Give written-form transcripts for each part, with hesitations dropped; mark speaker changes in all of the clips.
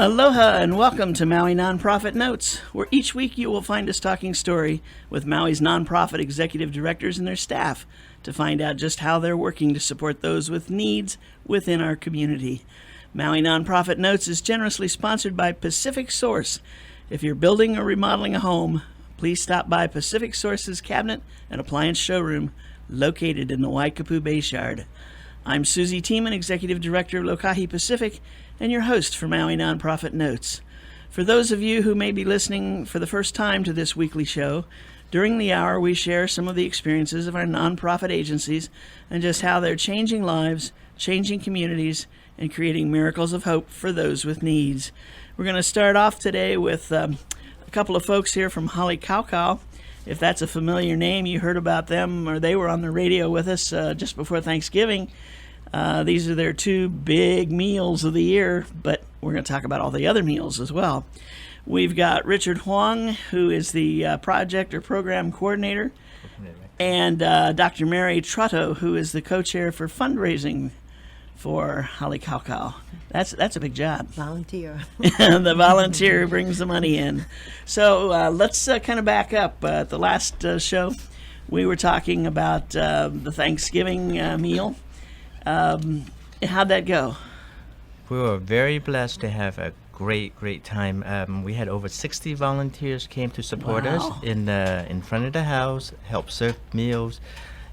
Speaker 1: Aloha and welcome to Maui Nonprofit Notes, where each week you will find us talking story with Maui's nonprofit executive directors and their staff to find out just how they're working to support those with needs within our community. Maui Nonprofit Notes is generously sponsored by Pacific Source. If you're building or remodeling a home, please stop by Pacific Source's cabinet and appliance showroom located in the Waikapu Bayshard. I'm Susie Tiemann, Executive Director of Lokahi Pacific, and your host for Maui Nonprofit Notes. For those of you who may be listening for the first time to this weekly show, during the hour we share some of the experiences of our nonprofit agencies and just how they're changing lives, changing communities, and creating miracles of hope for those with needs. We're going to start off today with a couple of folks here from Halikaukau. If that's a familiar name, you heard about them, or they were on the radio with us just before Thanksgiving. These are their two big meals of the year, but we're going to talk about all the other meals as well. We've got Richard Huang, who is the project or program coordinator, and Dr. Mary Trotto, who is the co-chair for fundraising for Halikaukau. That's a big job.
Speaker 2: Volunteer.
Speaker 1: The volunteer who brings the money in. So let's kind of back up. At the last show, we were talking about the Thanksgiving meal. How'd that go?
Speaker 3: We were very blessed to have a great time. We had over 60 volunteers came to support us in front of the house, help serve meals,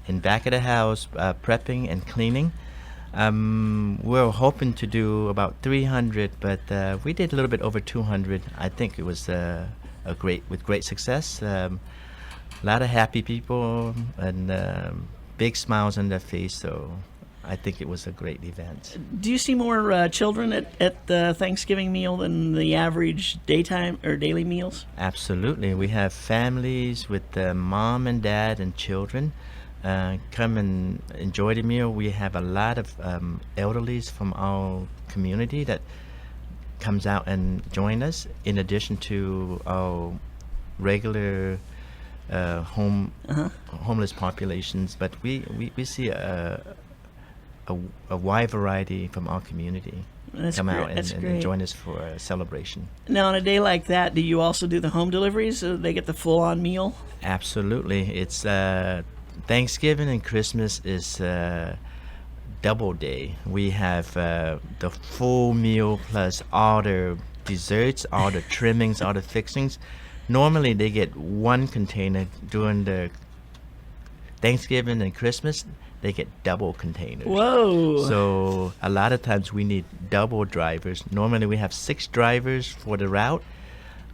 Speaker 3: in back of the house, prepping and cleaning. We were hoping to do about 300, but we did a little bit over 200. I think it was with great success. A lot of happy people and big smiles on their face. So I think it was a great event.
Speaker 1: Do you see more children at the Thanksgiving meal than the average daytime or daily meals?
Speaker 3: Absolutely. We have families with mom and dad and children. Come and enjoy the meal. We have a lot of elderlies from our community that comes out and join us, in addition to our regular homeless populations. But we see a wide variety from our community come out and join us for a celebration.
Speaker 1: Now, on a day like that, do you also do the home deliveries so they get the full-on meal?
Speaker 3: Absolutely. It's Thanksgiving and Christmas is double day. We have the full meal plus all the desserts, all the trimmings, all the fixings. Normally they get one container. During the Thanksgiving and Christmas, they get double containers.
Speaker 1: Whoa!
Speaker 3: So a lot of times we need double drivers. Normally we have 6 drivers for the route.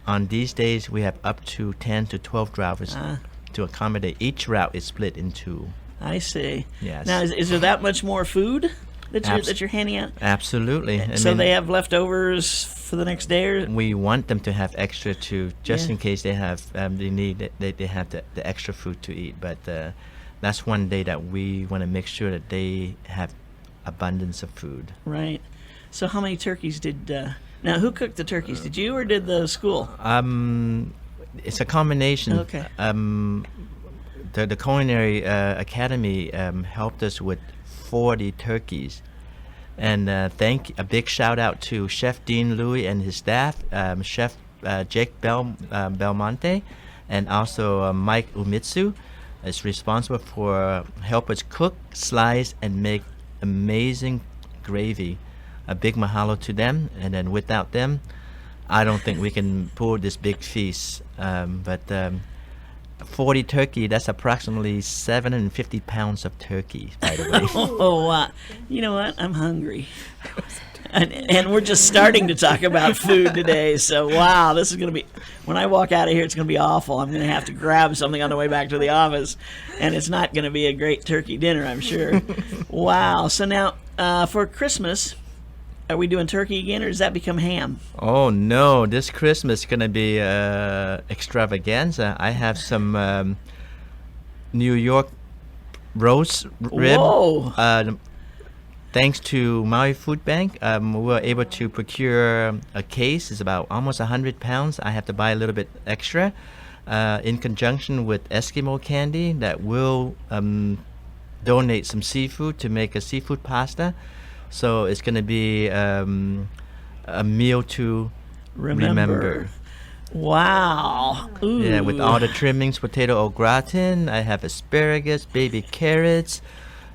Speaker 3: On these days we have up to 10 to 12 drivers to accommodate. Each route is split in 2.
Speaker 1: I see.
Speaker 3: Yes.
Speaker 1: Now, is there that much more food that you're handing out?
Speaker 3: Absolutely.
Speaker 1: So they have leftovers for the next day? Or?
Speaker 3: We want them to have extra too, just in case they have they have the extra food to eat. But that's one day that we want to make sure that they have abundance of food. Right.
Speaker 1: So how many turkeys did... Now, who cooked the turkeys? Did you or did the school?
Speaker 3: It's a combination.
Speaker 1: Okay.
Speaker 3: The Culinary Academy helped us with 40 turkeys. And a big shout out to Chef Dean Louie and his staff, Chef Jake Belmonte, and also Mike Umitsu is responsible for help us cook, slice, and make amazing gravy. A big mahalo to them, and then without them, I don't think we can pull this big feast. But 40 turkey, that's approximately 750 pounds of turkey, by the way.
Speaker 1: Oh, wow. You know what? I'm hungry. And we're just starting to talk about food today. So, wow, this is going to be, when I walk out of here, it's going to be awful. I'm going to have to grab something on the way back to the office. And it's not going to be a great turkey dinner, I'm sure. Wow. So now, for Christmas... Are we doing turkey again, or does that become ham?
Speaker 3: Oh, no. This Christmas is going to be extravaganza. I have some New York roast rib.
Speaker 1: Whoa.
Speaker 3: Thanks to Maui Food Bank, we were able to procure a case. It's about almost 100 pounds. I have to buy a little bit extra in conjunction with Eskimo Candy that will donate some seafood to make a seafood pasta. So it's going to be a meal to remember.
Speaker 1: Wow. Ooh.
Speaker 3: Yeah, with all the trimmings, potato au gratin. I have asparagus, baby carrots,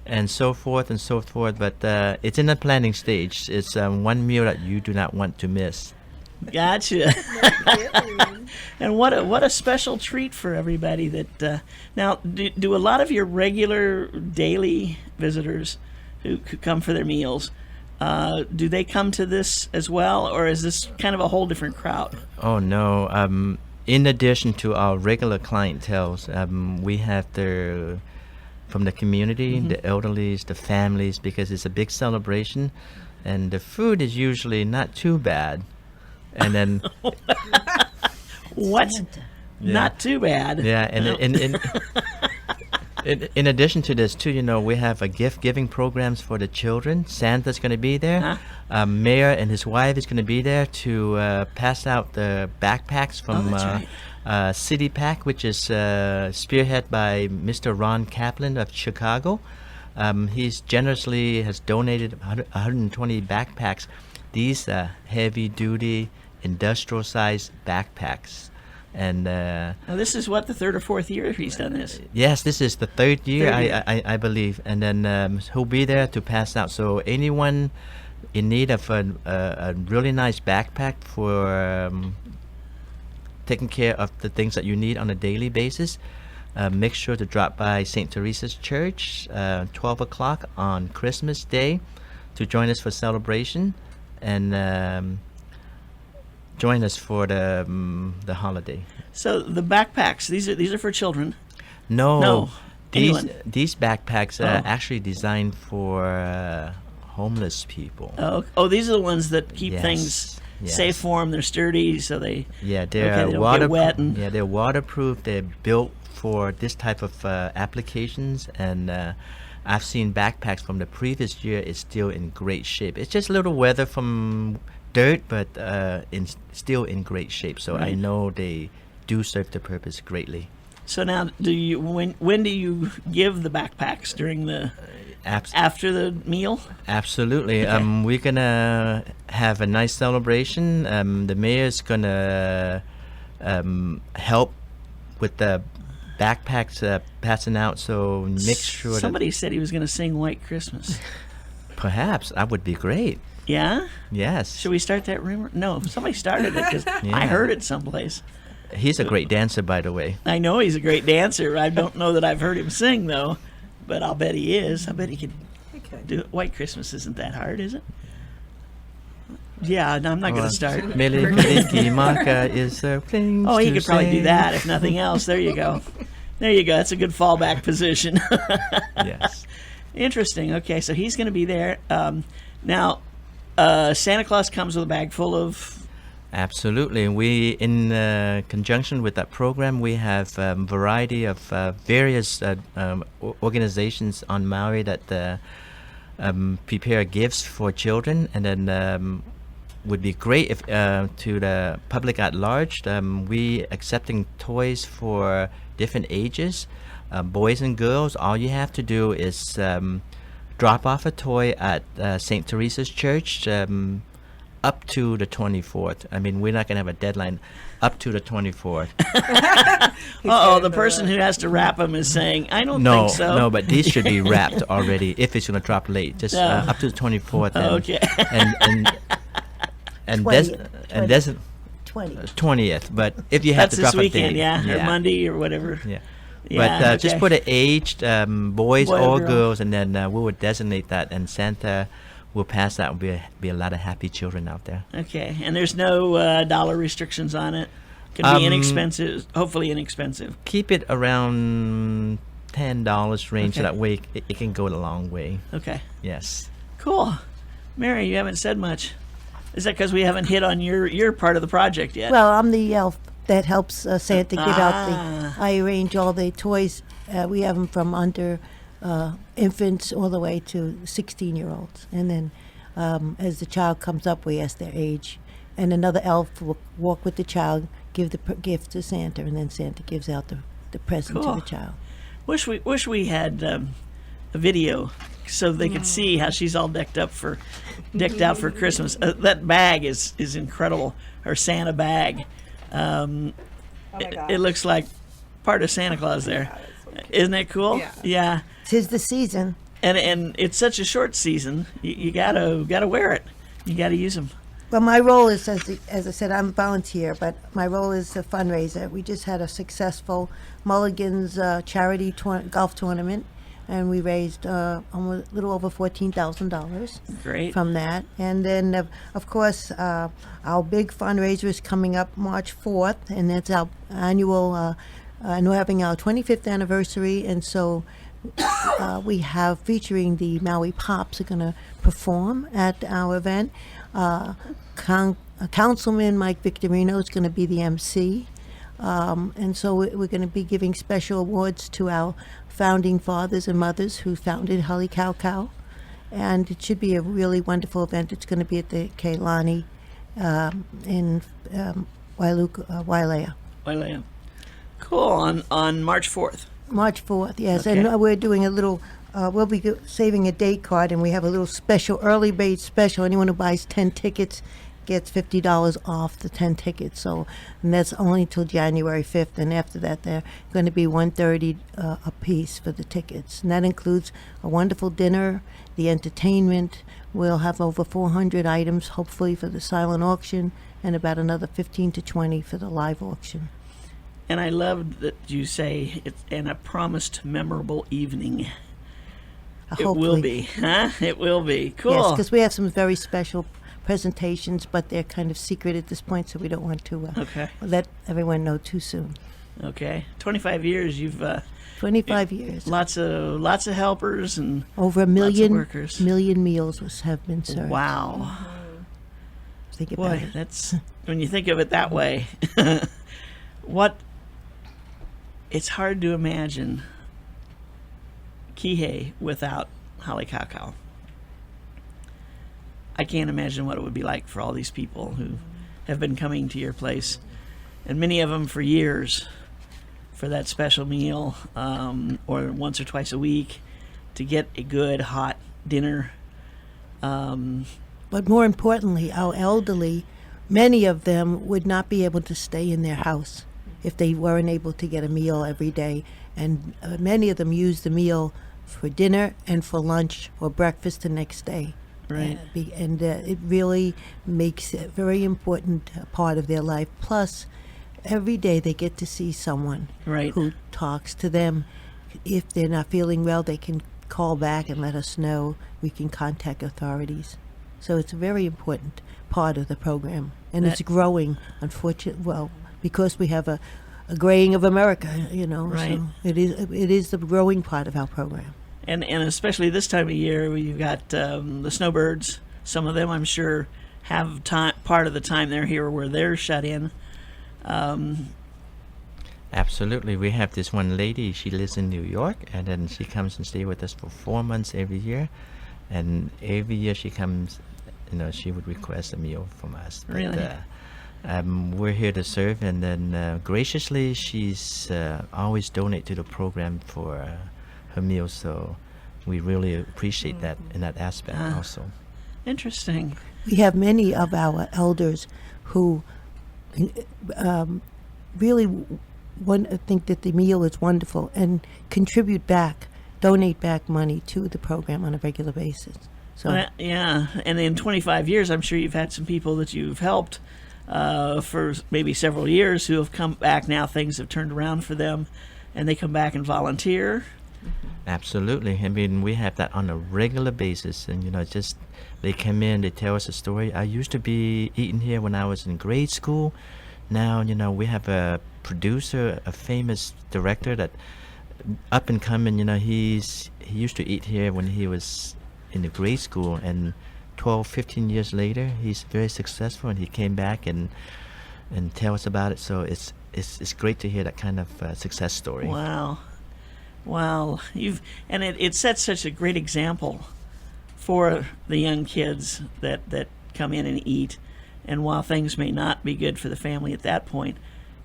Speaker 3: and so forth and so forth. But it's in the planning stage. It's one meal that you do not want to miss.
Speaker 1: Gotcha. And what a special treat for everybody. That now, do a lot of your regular daily visitors who come for their meals, do they come to this as well, or is this kind of a whole different crowd?
Speaker 3: Oh no! In addition to our regular clientele, we have from the community, the elderlies, the families, because it's a big celebration, and the food is usually not too bad. And then
Speaker 1: what?
Speaker 3: Yeah.
Speaker 1: Not too bad.
Speaker 3: Yeah, and in addition to this, too, we have a gift-giving programs for the children. Santa's going to be there. Mayor and his wife is going to be there to pass out the backpacks from
Speaker 1: that's right.
Speaker 3: City Pack, which is spearheaded by Mr. Ron Kaplan of Chicago. He's generously has donated 120 backpacks. These heavy-duty, industrial-sized backpacks. And
Speaker 1: now this is what, the third or fourth year he's done this?
Speaker 3: Yes, this is the third year,
Speaker 1: Third year.
Speaker 3: I believe. And then he'll be there to pass out. So anyone in need of a really nice backpack for taking care of the things that you need on a daily basis, make sure to drop by St. Teresa's Church 12 o'clock on Christmas Day to join us for celebration, and join us for the holiday.
Speaker 1: So the backpacks, these are for children.
Speaker 3: No,
Speaker 1: anyone.
Speaker 3: these backpacks are actually designed for homeless people.
Speaker 1: Oh, these are the ones that keep
Speaker 3: Yes,
Speaker 1: things
Speaker 3: yes.
Speaker 1: safe for them. They're sturdy, so they
Speaker 3: Yeah,
Speaker 1: they
Speaker 3: they're
Speaker 1: don't get wet. And
Speaker 3: Yeah, they're waterproof. They're built for this type of applications, and I've seen backpacks from the previous year is still in great shape. It's just a little weather from dirt, but still in great shape. So I
Speaker 1: Right.
Speaker 3: know they do serve the purpose greatly.
Speaker 1: so now, when do you give the backpacks? During the after the meal?
Speaker 3: Absolutely.
Speaker 1: Okay.
Speaker 3: We're gonna have a nice celebration. The mayor's gonna help with the backpacks passing out. So make sure
Speaker 1: Somebody said he was going to sing White Christmas.
Speaker 3: that perhaps that would be great.
Speaker 1: Yeah?
Speaker 3: Yes,
Speaker 1: Should we start that rumor? No, somebody started it because I
Speaker 3: Yeah.
Speaker 1: heard it someplace.
Speaker 3: he's a great dancer, by the way.
Speaker 1: I know he's a great dancer. I don't know that I've heard him sing, though, but I'll bet he is. I bet he could do it. White Christmas isn't that hard, is it? Yeah, no, I'm not going to start.
Speaker 3: Mele Kaliki Maka is things
Speaker 1: Oh, he
Speaker 3: to
Speaker 1: could probably do
Speaker 3: say.
Speaker 1: that if nothing else. There you go. There you go. That's a good fallback position.
Speaker 3: Yes.
Speaker 1: Interesting. Okay, so he's going to be there. Now, Santa Claus comes with a bag full of...
Speaker 3: Absolutely. We, in conjunction with that program, we have variety of various organizations on Maui that prepare gifts for children, and then would be great if to the public at large. We accepting toys for different ages, boys and girls. All you have to do is drop off a toy at St. Teresa's Church up to the 24th. I mean, we're not going to have a deadline up to the 24th.
Speaker 1: Uh-oh, the person who has to wrap them is saying, I don't
Speaker 3: No,
Speaker 1: think so.
Speaker 3: no, but these should be wrapped already if it's going to drop late. Just
Speaker 1: No.
Speaker 3: up to the 24th. And,
Speaker 1: Okay.
Speaker 3: and
Speaker 2: 20th.
Speaker 3: there's
Speaker 2: 20.
Speaker 3: 20th. But if you have
Speaker 1: That's
Speaker 3: to
Speaker 1: this
Speaker 3: drop
Speaker 1: weekend,
Speaker 3: a date,
Speaker 1: yeah, or Monday or whatever.
Speaker 3: Yeah.
Speaker 1: Yeah,
Speaker 3: But just
Speaker 1: okay.
Speaker 3: put it aged, boys
Speaker 1: Boy or
Speaker 3: or
Speaker 1: girl.
Speaker 3: girls, and then we would designate that, and Santa will pass that. Will be a lot of happy children out there.
Speaker 1: Okay, and there's no dollar restrictions on it? Can be inexpensive, hopefully inexpensive.
Speaker 3: Keep it around $10 range, so
Speaker 1: Okay.
Speaker 3: that way it can go a long way.
Speaker 1: Okay,
Speaker 3: Yes.
Speaker 1: cool. Mary, you haven't said much. Is that because we haven't hit on your part of the project yet?
Speaker 2: Well, I'm the elf that helps Santa give out
Speaker 1: Ah.
Speaker 2: I arrange all the toys. We have them from under infants all the way to 16-year-olds. And then as the child comes up, we ask their age. And another elf will walk with the child, give the gift to Santa, and then Santa gives out the present
Speaker 1: Cool.
Speaker 2: to the child.
Speaker 1: Wish we had a video so they could see how she's all decked out for Christmas. That bag is incredible. Her Santa bag.
Speaker 4: Oh my gosh.
Speaker 1: It looks like part of Santa Claus there.
Speaker 4: Yeah, that's so cute.
Speaker 1: Isn't it cool?
Speaker 4: Yeah.
Speaker 2: 'Tis the season.
Speaker 1: And it's such a short season. You gotta wear it. You gotta use them.
Speaker 2: Well, my role is, as I said, I'm a volunteer, but my role is a fundraiser. We just had a successful Mulligan's charity golf tournament, and we raised almost a little over $14,000
Speaker 1: Great.
Speaker 2: from that. And then, of course, our big fundraiser is coming up March 4th, and that's our annual, and we're having our 25th anniversary, and so we have featuring the Maui Pops are going to perform at our event. Councilman Mike Victorino is going to be the MC. And so we're going to be giving special awards to our founding fathers and mothers who founded Haleakala. And it should be a really wonderful event. It's going to be at the Keilani in Wailea.
Speaker 1: Wailea. Cool. On March 4th.
Speaker 2: March 4th, yes.
Speaker 1: Okay.
Speaker 2: And we're doing a little, we'll be saving a date card, and we have a little special, early bird special. Anyone who buys 10 tickets gets $50 off the 10 tickets. So, and that's only till January 5th, and after that they're going to be $130 a piece for the tickets. And that includes a wonderful dinner, the entertainment. We'll have over 400 items, hopefully, for the silent auction, and about another 15 to 20 for the live auction.
Speaker 1: And I love that you say it's and a promised memorable evening. It will
Speaker 2: Hopefully.
Speaker 1: be, huh? It will be. Cool.
Speaker 2: Yes, because we have some very special presentations, but they're kind of secret at this point, so we don't want to
Speaker 1: Okay.
Speaker 2: let everyone know too soon.
Speaker 1: Okay. 25 years. You've
Speaker 2: 25 years.
Speaker 1: lots of helpers and
Speaker 2: Over a
Speaker 1: lots of
Speaker 2: million
Speaker 1: workers.
Speaker 2: meals have been served.
Speaker 1: Wow.
Speaker 2: Think about
Speaker 1: Boy,
Speaker 2: it.
Speaker 1: that's when you think of it that way. It's hard to imagine Kihei without Haleakala. I can't imagine what it would be like for all these people who have been coming to your place, and many of them for years, for that special meal, or once or twice a week, to get a good hot dinner.
Speaker 2: But more importantly, our elderly, many of them would not be able to stay in their house if they weren't able to get a meal every day. And many of them use the meal for dinner and for lunch or breakfast the next day.
Speaker 1: Right.
Speaker 2: And it really makes it a very important part of their life. Plus, every day they get to see someone
Speaker 1: Right.
Speaker 2: who talks to them. If they're not feeling well, they can call back and let us know. We can contact authorities. So it's a very important part of the program. And it's growing, unfortunately, because we have a graying of America,
Speaker 1: Right.
Speaker 2: So it is the growing part of our program.
Speaker 1: And especially this time of year, where you've got the snowbirds. Some of them, I'm sure, have part of the time they're here where they're shut in.
Speaker 3: Absolutely. We have this one lady, she lives in New York, and then she comes and stays with us for 4 months every year. And every year she comes, she would request a meal from us. But,
Speaker 1: Really?
Speaker 3: we're here to serve, and then graciously she's always donate to the program for her meals, so we really appreciate that in that aspect also.
Speaker 1: Interesting.
Speaker 2: We have many of our elders who really think that the meal is wonderful and donate back money to the program on a regular basis. So
Speaker 1: Yeah, and in 25 years, I'm sure you've had some people that you've helped for maybe several years who have come back now. Things have turned around for them, and they come back and volunteer.
Speaker 3: Absolutely. I mean, we have that on a regular basis, and just they come in, they tell us a story. I used to be eating here when I was in grade school. Now, we have a producer, a famous director that up and coming. He used to eat here when he was in the grade school, and 12, 15 years later, he's very successful, and he came back and tell us about it. So it's great to hear that kind of success story.
Speaker 1: Wow, it sets such a great example for the young kids that come in and eat. And while things may not be good for the family at that point,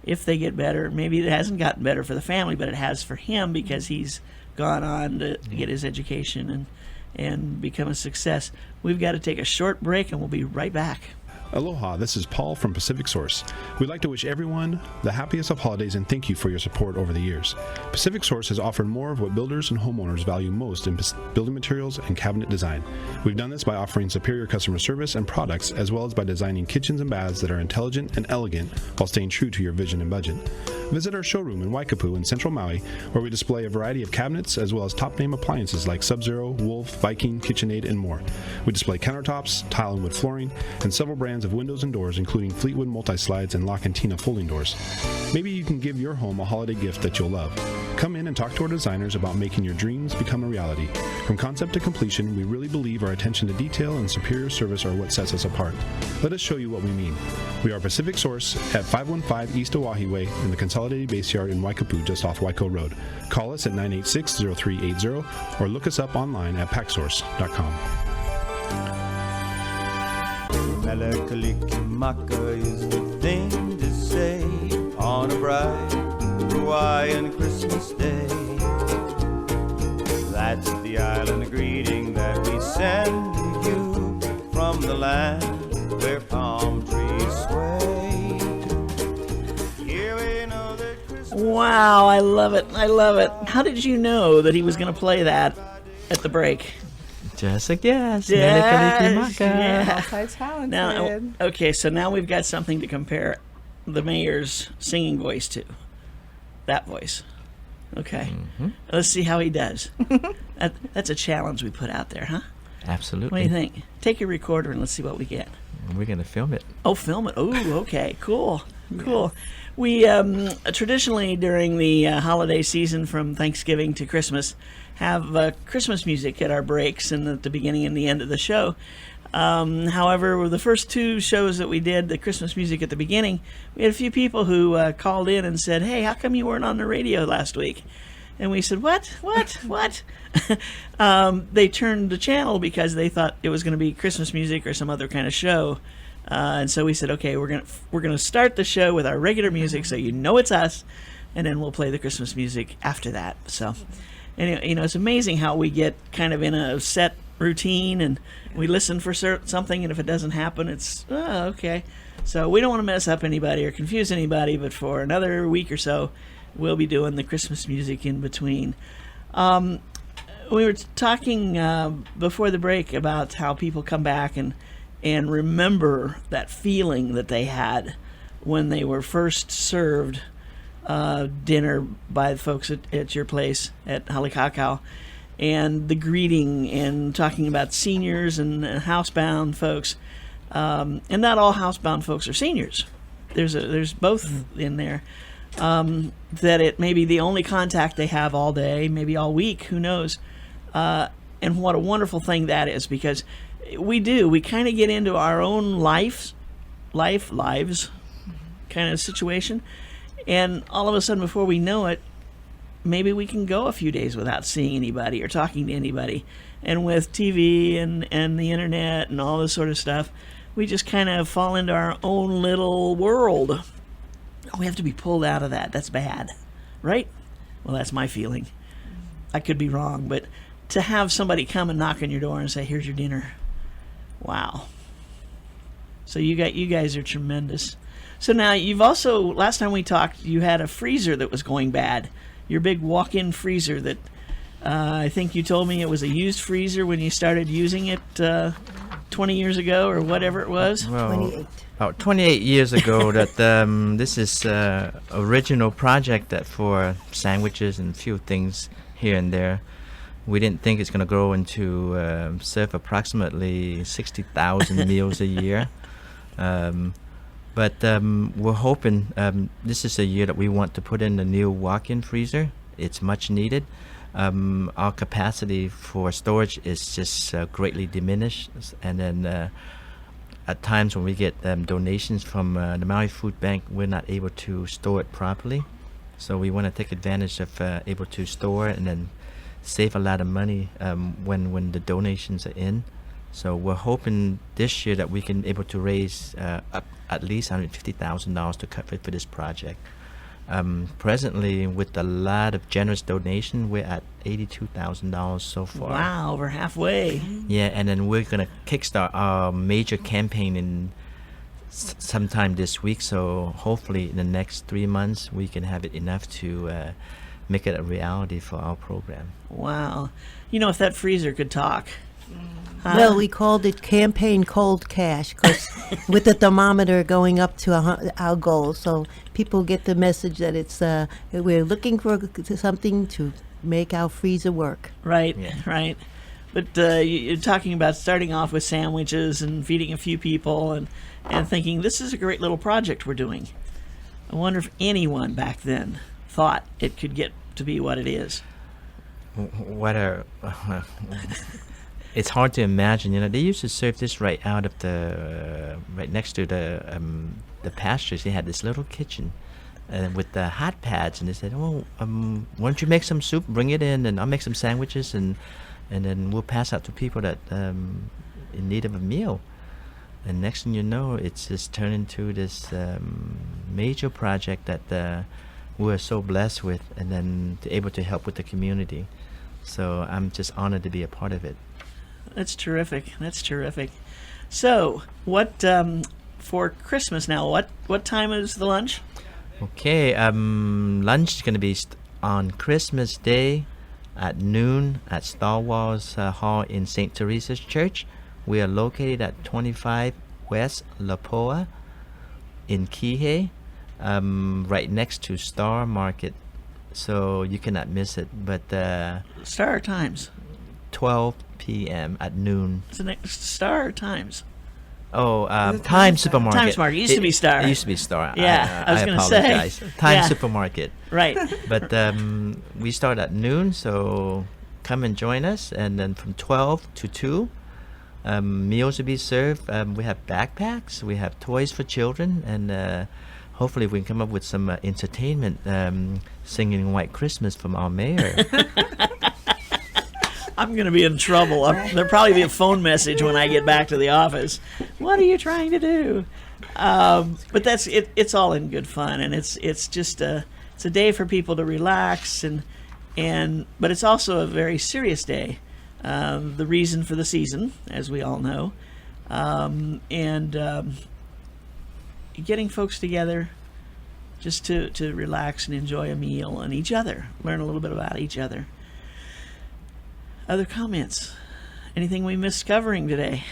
Speaker 1: if they get better, maybe it hasn't gotten better for the family, but it has for him because he's gone on to get his education and become a success. We've got to take a short break, and we'll be right back.
Speaker 5: Aloha, this is Paul from Pacific Source. We'd like to wish everyone the happiest of holidays and thank you for your support over the years. Pacific Source has offered more of what builders and homeowners value most in building materials and cabinet design. We've done this by offering superior customer service and products, as well as by designing kitchens and baths that are intelligent and elegant while staying true to your vision and budget. Visit our showroom in Waikapu in Central Maui, where we display a variety of cabinets as well as top-name appliances like Sub-Zero, Wolf, Viking, KitchenAid, and more. We display countertops, tile and wood flooring, and several brands of windows and doors, including Fleetwood multi-slides and Lock & Tina folding doors. Maybe you can give your home a holiday gift that you'll love. Come in and talk to our designers about making your dreams become a reality. From concept to completion, we really believe our attention to detail and superior service are what sets us apart. Let us show you what we mean. We are Pacific Source at 515 East Oahe Way in the Consolidated Base Yard in Waikapu, just off Waiko Road. Call us at 986-0380 or look us up online at packsource.com.
Speaker 6: Melakalikimaka is the thing to say on a bright Hawaiian Christmas day. That's the island greeting that we send to you from the land where palm trees sway. Here we know that Christmas.
Speaker 1: Wow, I love it. I love it. How did you know that he was going to play that at the break?
Speaker 3: Just a guess.
Speaker 1: Yes,
Speaker 3: Melakalikimaka.
Speaker 1: yeah.
Speaker 4: Multi-talented.
Speaker 1: Now, okay, so now we've got something to compare the mayor's singing voice to. That voice. Okay.
Speaker 3: Mm-hmm.
Speaker 1: Let's see how he does. That's a challenge we put out there, huh?
Speaker 3: Absolutely.
Speaker 1: What do you think? Take your recorder and let's see what we get.
Speaker 3: We're going to film it.
Speaker 1: Oh, film it. Oh, okay. Cool. Cool. We traditionally during the holiday season from Thanksgiving to Christmas have Christmas music at our breaks and at the beginning and the end of the show. However, the first two shows that we did, the Christmas music at the beginning, we had a few people who called in and said, "Hey, how come you weren't on the radio last week?" And we said, What? They turned the channel because they thought it was going to be Christmas music or some other kind of show. And so we said, okay, we're gonna start the show with our regular music so you know it's us, and then we'll play the Christmas music after that. So, anyway, it's amazing how we get kind of in a set routine and we listen for something, and if it doesn't happen, it's okay. So we don't want to mess up anybody or confuse anybody, but for another week or so, we'll be doing the Christmas music in between. We were talking before the break about how people come back and remember that feeling that they had when they were first served dinner by the folks at your place at Halikakau, and the greeting and talking about seniors and housebound folks. And not all housebound folks are seniors. There's both in there. That it may be the only contact they have all day, maybe all week, who knows. And what a wonderful thing that is, because we kind of get into our own lives kind of situation, and all of a sudden before we know it, maybe we can go a few days without seeing anybody or talking to anybody. And with TV and the internet and all this sort of stuff, we just kind of fall into our own little world. We have to be pulled out of that. That's bad, right? Well, that's my feeling. I could be wrong, but to have somebody come and knock on your door and say, "Here's your dinner," wow. So you guys are tremendous. So now you've also, last time we talked, you had a freezer that was going bad. Your big walk-in freezer that I think you told me it was a used freezer when you started using it 20 years ago or whatever it was.
Speaker 3: Well,
Speaker 2: 28.
Speaker 3: About 28 years ago, that this is original project that for sandwiches and a few things here and there. We didn't think it's going to grow into serve approximately 60,000 meals a year. But we're hoping this is a year that we want to put in a new walk-in freezer. It's much needed. Our capacity for storage is just greatly diminished, and then at times when we get donations from the Maui Food Bank, we're not able to store it properly. So we want to take advantage of able to store and then save a lot of money when the donations are in. So we're hoping this year that we can able to raise up at least $150,000 to cover for this project. Presently, with a lot of generous donation, we're at $82,000 so far.
Speaker 1: Wow, over halfway.
Speaker 3: Yeah, and then we're gonna kickstart our major campaign in sometime this week. So hopefully, in the next 3 months, we can have it enough to make it a reality for our program.
Speaker 1: Wow. You know, if that freezer could talk.
Speaker 2: Well, we called it Campaign Cold Cash because with the thermometer going up to our goal, so people get the message that it's we're looking for something to make our freezer work.
Speaker 1: Right,
Speaker 3: Yeah.
Speaker 1: right. But you're talking about starting off with sandwiches and feeding a few people and thinking, this is a great little project we're doing. I wonder if anyone back then thought it could get to be what it is.
Speaker 3: What a it's hard to imagine. You know, they used to serve this right out of the right next to the pastures. They had this little kitchen with the hot pads, and they said, "Oh, why don't you make some soup? Bring it in, and I'll make some sandwiches, and then we'll pass out to people that in need of a meal." And next thing you know, it's just turned into this major project that we're so blessed with, and then able to help with the community. So I'm just honored to be a part of it.
Speaker 1: That's terrific. That's terrific. So, what for Christmas now? What time is the lunch?
Speaker 3: Okay, lunch is going to be on Christmas Day at noon at Star Wars Hall in St. Teresa's Church. We are located at 25 West Lapoa in Kihei, right next to Star Market. So you cannot miss it. But
Speaker 1: Star Times.
Speaker 3: 12 p.m. at noon.
Speaker 1: It's the next Star Times.
Speaker 3: Oh, Time Supermarket.
Speaker 1: Times Market. It used to be Star.
Speaker 3: It used to be Star.
Speaker 1: Yeah, I was gonna say.
Speaker 3: apologize. Time
Speaker 1: Yeah.
Speaker 3: Supermarket.
Speaker 1: Right.
Speaker 3: But we start at noon, so come and join us. And then from 12 to 2, meals will be served. We have backpacks. We have toys for children. And hopefully we can come up with some entertainment, singing White Christmas from our mayor.
Speaker 1: I'm going to be in trouble. There'll probably be a phone message when I get back to the office. What are you trying to do? But that's it. It's all in good fun, and it's just it's a day for people to relax, but it's also a very serious day. The reason for the season, as we all know, getting folks together just to relax and enjoy a meal and each other, learn a little bit about each other. Other comments? Anything we missed covering today?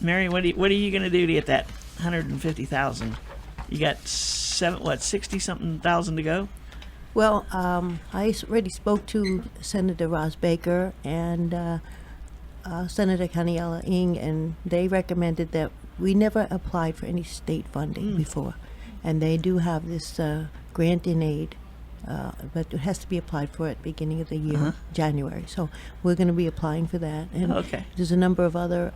Speaker 1: Mary, what are you going to do to get that 150,000? You got 60-something thousand to go?
Speaker 2: Well, I already spoke to Senator Ross Baker and Senator Kaniela Ng, and they recommended that we never applied for any state funding before. And they do have this grant in aid, but it has to be applied for at the beginning of the year, January. So we're going to be applying for that. And
Speaker 1: Okay.
Speaker 2: there's a number of other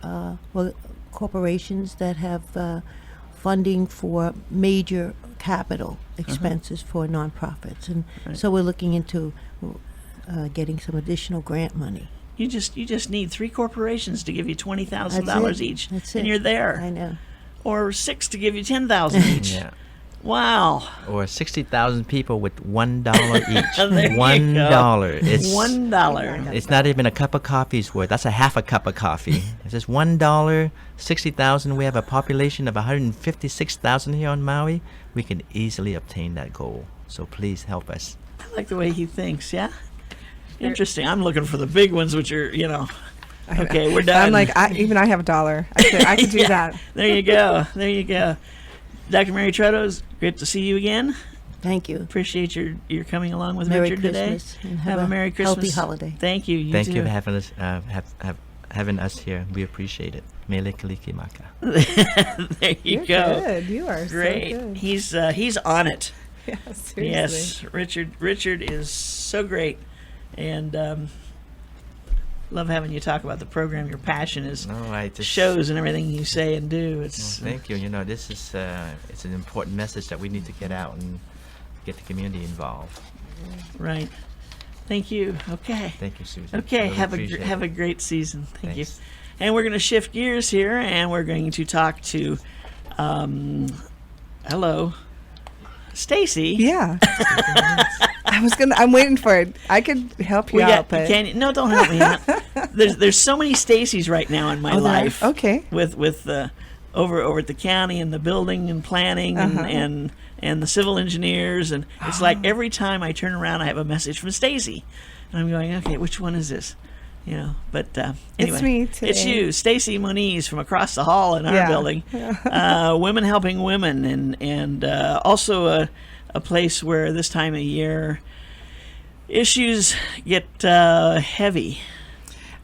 Speaker 2: corporations that have funding for major capital expenses for nonprofits. And so we're looking into getting some additional grant money.
Speaker 1: You just need 3 corporations to give you $20,000
Speaker 2: That's it.
Speaker 1: each,
Speaker 2: That's
Speaker 1: and
Speaker 2: it.
Speaker 1: you're there.
Speaker 2: I know.
Speaker 1: Or 6 to give you $10,000 each.
Speaker 3: Yeah.
Speaker 1: Wow.
Speaker 3: Or 60,000 people with $1 each.
Speaker 1: There you
Speaker 3: $1. It's
Speaker 1: $1.
Speaker 3: It's not even a cup of coffee's worth. That's a half a cup of coffee. It's just $1, 60,000. We have a population of 156,000 here on Maui. We can easily obtain that goal. So please help us.
Speaker 1: I like the way he thinks. Yeah. Interesting. I'm looking for the big ones, which are Okay, we're done.
Speaker 4: I'm like, I have $1. I could do
Speaker 1: Yeah.
Speaker 4: that.
Speaker 1: There you go. There you go. Dr. Mary Trotto's great to see you again.
Speaker 2: Thank you.
Speaker 1: Appreciate your coming along with
Speaker 2: Merry
Speaker 1: Richard
Speaker 2: Christmas,
Speaker 1: today.
Speaker 2: and
Speaker 1: have a Merry Christmas.
Speaker 2: healthy holiday.
Speaker 1: Thank you.
Speaker 3: Thank
Speaker 1: too.
Speaker 3: you for having us. Having us here. We appreciate it. Mele kalikimaka.
Speaker 1: There you
Speaker 4: You're
Speaker 1: go.
Speaker 4: good. You are
Speaker 1: Great.
Speaker 4: so good.
Speaker 1: He's on it.
Speaker 4: Yeah, seriously.
Speaker 1: Yes, Richard is so great, and love having you talk about the program. Your passion is
Speaker 3: No, I just
Speaker 1: shows in everything you say and do. It's
Speaker 3: Well, thank you. You know, this is it's an important message that we need to get out and get the community involved.
Speaker 1: right. Thank you. Okay.
Speaker 3: Thank you, Susan.
Speaker 1: Okay.
Speaker 3: Really
Speaker 1: Have
Speaker 3: appreciate
Speaker 1: a
Speaker 3: it.
Speaker 1: great season. Thank you.
Speaker 3: Thanks.
Speaker 1: And we're going to shift gears here, and we're going to talk to hello, Stacy.
Speaker 4: Yeah. I'm waiting for it. I could help you out, but
Speaker 1: No, don't help me out. There's so many Stacys right now in my life.
Speaker 4: Okay.
Speaker 1: With over at the county and the building and planning and the civil engineers, and it's like every time I turn around I have a message from Stacy, and I'm going, okay, which one is this? You know, but anyway,
Speaker 4: It's me today.
Speaker 1: It's you, Stacy Moniz from across the hall in our building. Women helping women, and also a place where this time of year issues get heavy.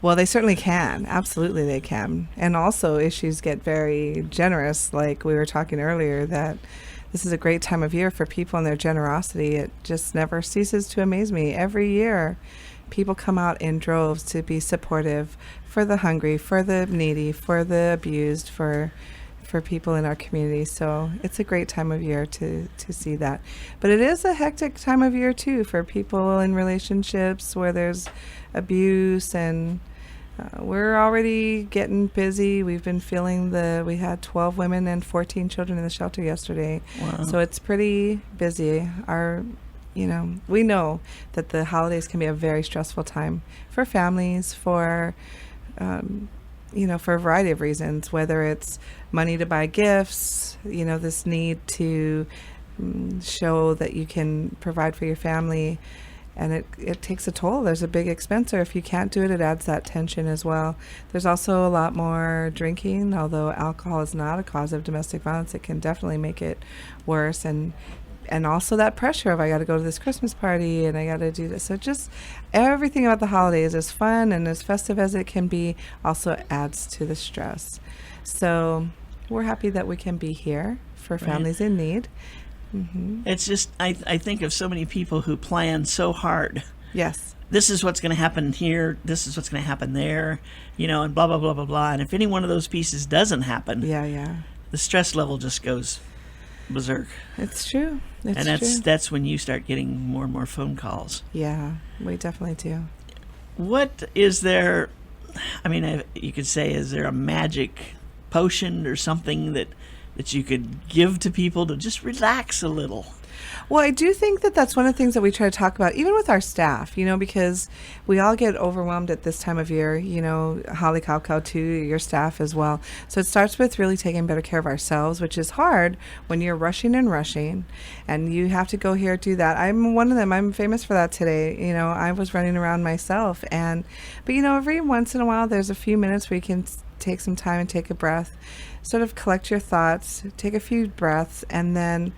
Speaker 4: Well, they certainly can. Absolutely, they can. And also, issues get very generous, like we were talking earlier, that this is a great time of year for people and their generosity. It just never ceases to amaze me. Every year, people come out in droves to be supportive for the hungry, for the needy, for the abused, for people in our community. So it's a great time of year to see that. But it is a hectic time of year, too, for people in relationships where there's abuse, and we're already getting busy. We've been feeling we had 12 women and 14 children in the shelter yesterday.
Speaker 1: Wow.
Speaker 4: So it's pretty busy. We know that the holidays can be a very stressful time for families, for a variety of reasons, whether it's money to buy gifts, this need to show that you can provide for your family. And it takes a toll. There's a big expense, or if you can't do it, it adds that tension as well. There's also a lot more drinking, although alcohol is not a cause of domestic violence. It can definitely make it worse. And also that pressure of, I got to go to this Christmas party and I got to do this. So just everything about the holidays, as fun and as festive as it can be, also adds to the stress. So we're happy that we can be here for families in need. Mm-hmm.
Speaker 1: It's just, I think of so many people who plan so hard.
Speaker 4: Yes.
Speaker 1: This is what's going to happen here. This is what's going to happen there, and blah, blah, blah, blah, blah. And if any one of those pieces doesn't happen, the stress level just goes berserk.
Speaker 4: It's true. It's true.
Speaker 1: That's when you start getting more and more phone calls.
Speaker 4: Yeah, we definitely do.
Speaker 1: What is there, you could say, is there a magic potion or something that you could give to people to just relax a little?
Speaker 4: Well, I do think that that's one of the things that we try to talk about, even with our staff, because we all get overwhelmed at this time of year, Holly Cow too, your staff as well. So it starts with really taking better care of ourselves, which is hard when you're rushing and you have to go here, do that. I'm one of them. I'm famous for that today. I was running around myself, but every once in a while, there's a few minutes where you can take some time and take a breath, sort of collect your thoughts, take a few breaths, and then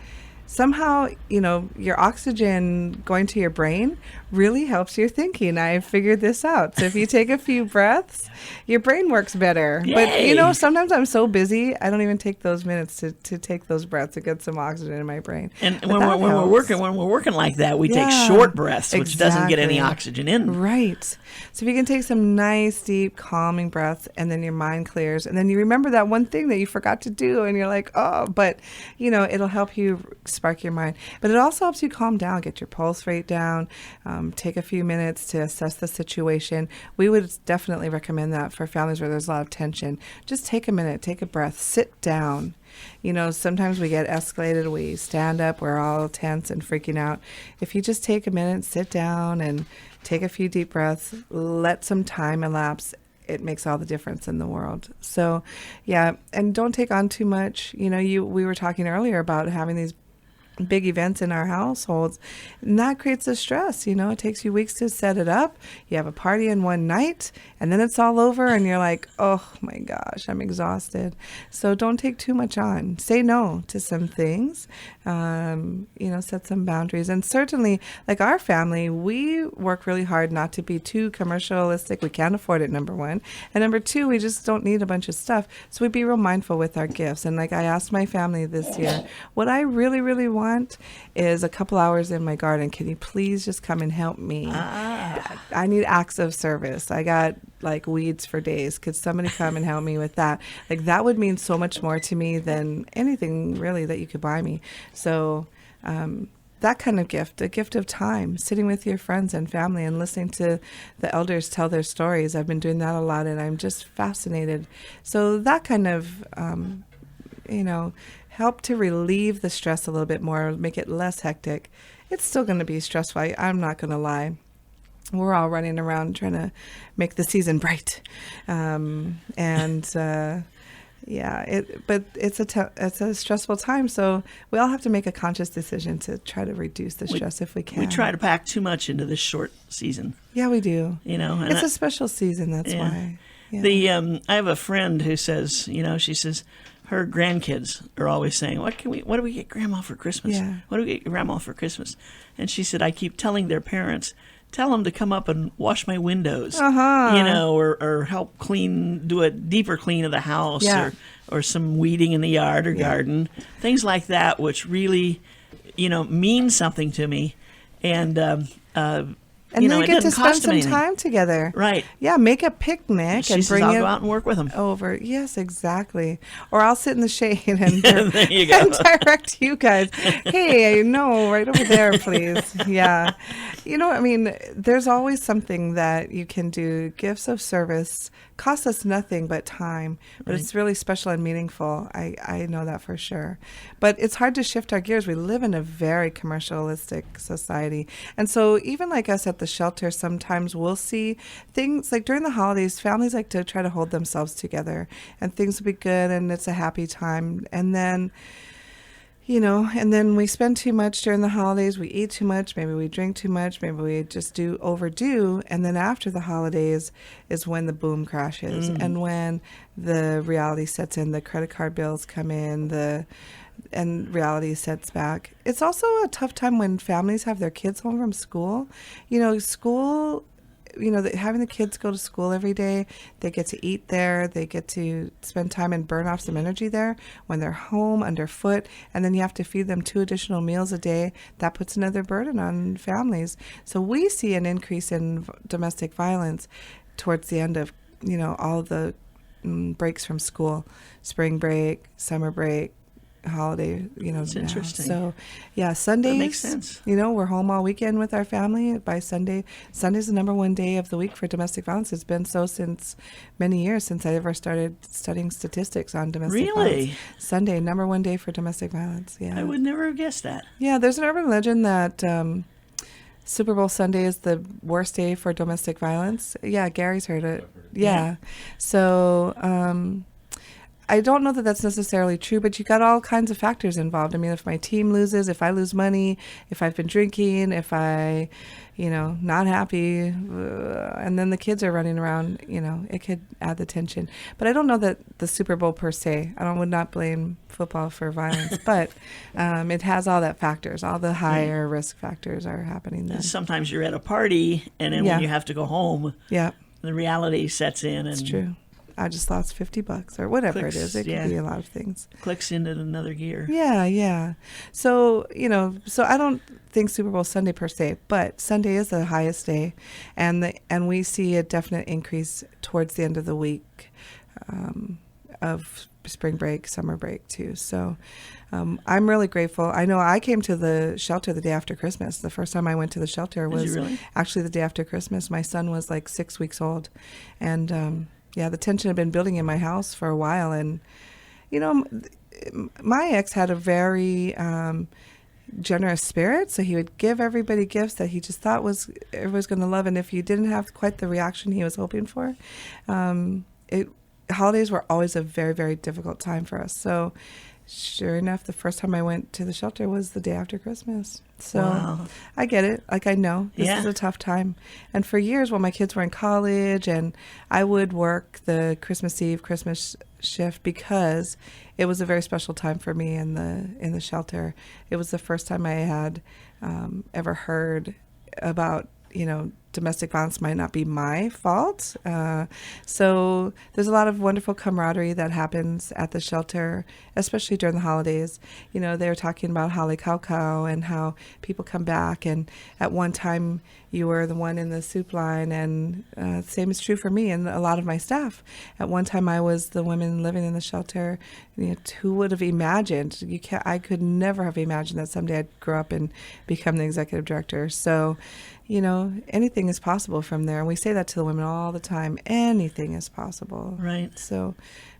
Speaker 4: somehow, your oxygen going to your brain really helps your thinking. I figured this out. So if you take a few breaths, your brain works better.
Speaker 1: Yay.
Speaker 4: But, sometimes I'm so busy, I don't even take those minutes to take those breaths to get some oxygen in my brain.
Speaker 1: And when we're working like that, we take short breaths, which doesn't get any oxygen in.
Speaker 4: Right. So if you can take some nice, deep, calming breaths, and then your mind clears, and then you remember that one thing that you forgot to do, and you're like, oh, but, it'll help you spark your mind. But it also helps you calm down, get your pulse rate down, take a few minutes to assess the situation. We would definitely recommend that for families where there's a lot of tension. Just take a minute, take a breath, sit down. Sometimes we get escalated, we stand up, we're all tense and freaking out. If you just take a minute, sit down and take a few deep breaths, let some time elapse, it makes all the difference in the world. So, yeah, and don't take on too much. We were talking earlier about having these big events in our households, and that creates a stress. It takes you weeks to set it up. You have a party in one night, and then it's all over, and you're like, oh my gosh, I'm exhausted. So don't take too much on. Say no to some things. Set some boundaries. And certainly, like our family, we work really hard not to be too commercialistic. We can't afford it, number one. And number two, we just don't need a bunch of stuff. So we be real mindful with our gifts. And like I asked my family this year, what I really, really want is a couple hours in my garden. Can you please just come and help me? I need acts of service. I got like weeds for days. Could somebody come and help me with that? Like that would mean so much more to me than anything really that you could buy me. So that kind of gift, a gift of time, sitting with your friends and family and listening to the elders tell their stories. I've been doing that a lot, and I'm just fascinated. So that kind of, help to relieve the stress a little bit more, make it less hectic. It's still going to be stressful. I'm not going to lie. We're all running around trying to make the season bright. But it's a stressful time. So we all have to make a conscious decision to try to reduce the stress if we can.
Speaker 1: We try to pack too much into this short season.
Speaker 4: Yeah, we do.
Speaker 1: And
Speaker 4: it's a special season. That's why.
Speaker 1: Yeah. I have a friend who says, she says her grandkids are always saying, what do we get Grandma for Christmas?
Speaker 4: Yeah.
Speaker 1: What do we get Grandma for Christmas? And she said, I keep telling their parents, tell them to come up and wash my windows, or help do a deeper clean of the house, or some weeding in the yard or garden, things like that, which really, mean something to me. And
Speaker 4: then you get to spend some time together.
Speaker 1: Right.
Speaker 4: Yeah, make a picnic
Speaker 1: She
Speaker 4: and
Speaker 1: says,
Speaker 4: bring
Speaker 1: I'll
Speaker 4: it
Speaker 1: go out and work with them.
Speaker 4: over. Yes, exactly. Or I'll sit in the shade and,
Speaker 1: There you go.
Speaker 4: and direct you guys. Hey, no, right over there, please. Yeah. There's always something that you can do. Gifts of service cost us nothing but time, but it's really special and meaningful. I know that for sure. But it's hard to shift our gears. We live in a very commercialistic society. And so even like us at the shelter, sometimes we'll see things like during the holidays, families like to try to hold themselves together and things will be good and it's a happy time. And then we spend too much during the holidays. We eat too much. Maybe we drink too much. Maybe we just overdo. And then after the holidays is when the boom crashes and when the reality sets in, the credit card bills come in, and reality sets back. It's also a tough time when families have their kids home from school. Having the kids go to school every day, they get to eat there, they get to spend time and burn off some energy there when they're home underfoot, and then you have to feed them 2 additional meals a day. That puts another burden on families. So we see an increase in domestic violence towards the end of, all the breaks from school, spring break, summer break, holiday,
Speaker 1: It's interesting.
Speaker 4: So, Sundays.
Speaker 1: That makes sense.
Speaker 4: We're home all weekend with our family. By Sunday, Sunday's the number one day of the week for domestic violence. It's been so since many years, since I ever started studying statistics on domestic violence.
Speaker 1: Really?
Speaker 4: Sunday, number one day for domestic violence. Yeah.
Speaker 1: I would never have guessed that.
Speaker 4: Yeah, there's an urban legend that Super Bowl Sunday is the worst day for domestic violence. Yeah, Gary's heard it. Yeah. So, I don't know that that's necessarily true, but you got all kinds of factors involved. If my team loses, if I lose money, if I've been drinking, if I, not happy, and then the kids are running around, it could add the tension. But I don't know that the Super Bowl per se, would not blame football for violence, but it has all that factors, all the higher risk factors are happening then.
Speaker 1: Sometimes you're at a party, and then when you have to go home, the reality sets in.
Speaker 4: It's true. I just lost $50 or whatever it is. It could be a lot of things.
Speaker 1: Clicks into another gear.
Speaker 4: Yeah. So, so I don't think Super Bowl Sunday per se, but Sunday is the highest day. And we see a definite increase towards the end of the week of spring break, summer break too. So I'm really grateful. I know I came to the shelter the day after Christmas. The first time I went to the shelter was actually the day after Christmas. My son was like 6 weeks old. And the tension had been building in my house for a while. And, my ex had a very generous spirit. So he would give everybody gifts that he just thought everybody was going to love. And if you didn't have quite the reaction he was hoping for, holidays were always a very, very difficult time for us. So sure enough, the first time I went to the shelter was the day after Christmas. So I get it. I know this is a tough time. And for years while my kids were in college and I would work the Christmas Eve, Christmas shift because it was a very special time for me in the shelter. It was the first time I had ever heard about, domestic violence might not be my fault. So there's a lot of wonderful camaraderie that happens at the shelter, especially during the holidays. They were talking about Hale Kaukau and how people come back. And at one time you were the one in the soup line, and same is true for me and a lot of my staff. At one time I was the woman living in the shelter. Who would have imagined? I could never have imagined that someday I'd grow up and become the executive director. So, anything is possible from there. And we say that to the women all the time. Anything is possible.
Speaker 1: Right.
Speaker 4: So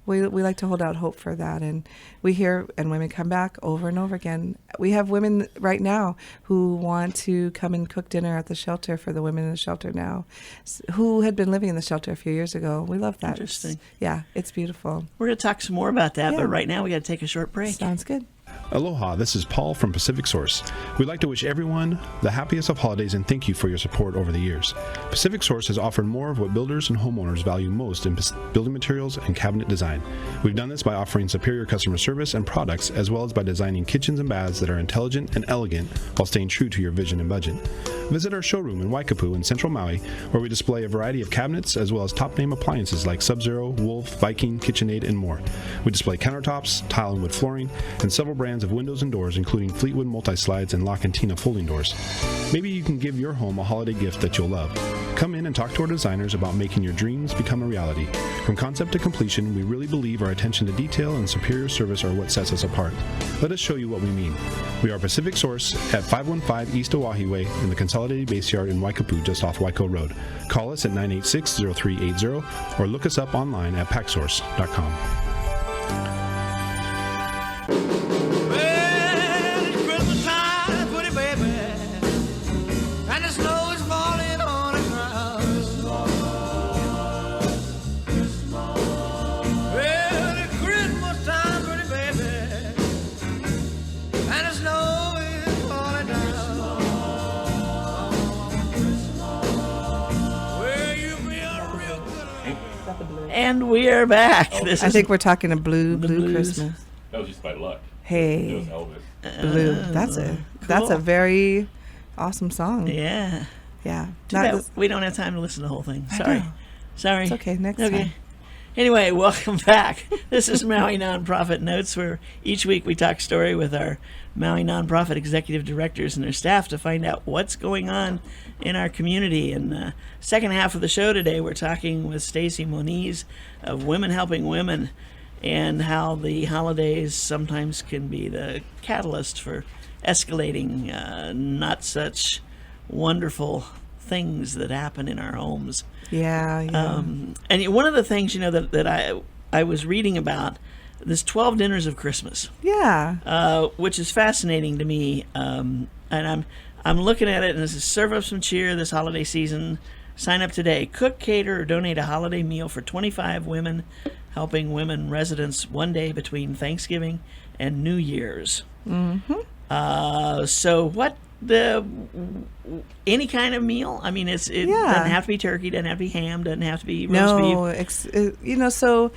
Speaker 4: we like to hold out hope for that. And we hear, and women come back over and over again. We have women right now who want to come and cook dinner at the shelter for the women in the shelter now, who had been living in the shelter a few years ago. We love that.
Speaker 1: Interesting.
Speaker 4: It's beautiful.
Speaker 1: We're going to talk some more about that,
Speaker 4: Yeah.
Speaker 1: but right now we got to take a short break.
Speaker 4: Sounds good.
Speaker 5: Aloha, this is Paul from Pacific Source. We'd like to wish everyone the happiest of holidays and thank you for your support over the years. Pacific Source has offered more of what builders and homeowners value most in building materials and cabinet design. We've done this by offering superior customer service and products, as well as by designing kitchens and baths that are intelligent and elegant while staying true to your vision and budget. Visit our showroom in Waikapu in Central Maui, where we display a variety of cabinets as well as top-name appliances like Sub-Zero, Wolf, Viking, KitchenAid, and more. We display countertops, tile and wood flooring, and several brands of windows and doors, including Fleetwood multi-slides and Lock and Tina folding doors. Maybe you can give your home a holiday gift that you'll love. Come in and talk to our designers about making your dreams become a reality. From concept to completion, we really believe our attention to detail and superior service are what sets us apart. Let us show you what we mean. We are Pacific Source at 515 East Oahe Way in the Consolidated Base Yard in Waikapu, just off Waiko Road. Call us at 986-0380 or look us up online at packsource.com.
Speaker 6: Well, it's Christmas time, pretty baby, and the snow is falling on the ground. Well, it's Christmas time, pretty baby, and the snow is falling down. Well, you be a real good.
Speaker 1: And we are back. This
Speaker 4: I
Speaker 1: is
Speaker 4: think we're talking a blue
Speaker 1: blues.
Speaker 4: Christmas.
Speaker 7: That was just by luck. It
Speaker 4: Hey,
Speaker 7: was Elvis.
Speaker 4: blue. That's
Speaker 1: cool.
Speaker 4: a very awesome song.
Speaker 1: Yeah.
Speaker 4: Yeah.
Speaker 1: Too
Speaker 4: Not
Speaker 1: bad
Speaker 4: this-
Speaker 1: we don't have time to listen to the whole thing.
Speaker 4: I
Speaker 1: Sorry.
Speaker 4: know.
Speaker 1: Sorry.
Speaker 4: It's okay. Next
Speaker 1: Okay.
Speaker 4: time.
Speaker 1: Anyway, welcome back. This is Maui Nonprofit Notes, where each week we talk story with our Maui Nonprofit executive directors and their staff to find out what's going on in our community. And the second half of the show today, we're talking with Stacy Moniz of Women Helping Women and how the holidays sometimes can be the catalyst for escalating not such wonderful things that happen in our homes.
Speaker 4: Yeah.
Speaker 1: And one of the things, that I was reading about, this 12 Dinners of Christmas,
Speaker 4: Yeah.
Speaker 1: which is fascinating to me. And I'm looking at it, and this is serve up some cheer this holiday season. Sign up today. Cook, cater, or donate a holiday meal for 25 women helping women residents one day between Thanksgiving and New Year's. Mm-hmm. So what any kind of meal? I mean, it doesn't have to be turkey, doesn't have to be ham, doesn't have to be roast beef.
Speaker 4: So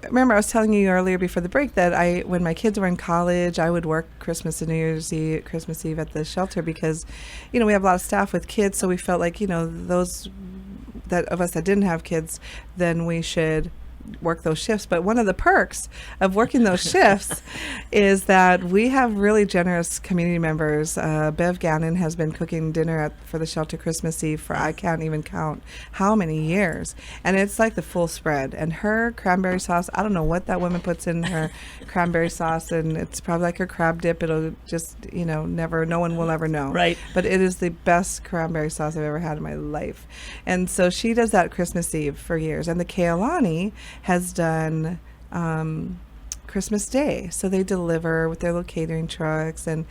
Speaker 4: remember I was telling you earlier before the break that when my kids were in college, I would work Christmas and New Year's Eve, Christmas Eve at the shelter because, we have a lot of staff with kids, so we felt like, those that of us that didn't have kids, then we should work those shifts. But one of the perks of working those shifts is that we have really generous community members. Bev Gannon has been cooking dinner for the shelter Christmas Eve for I can't even count how many years, and it's like the full spread. And her cranberry sauce, I don't know what that woman puts in her cranberry sauce, and it's probably like her crab dip. It'll just no one will ever know,
Speaker 1: Right.
Speaker 4: But it is the best cranberry sauce I've ever had in my life. And so she does that Christmas Eve for years. And the Kealani has done Christmas Day. So they deliver with their little catering trucks. And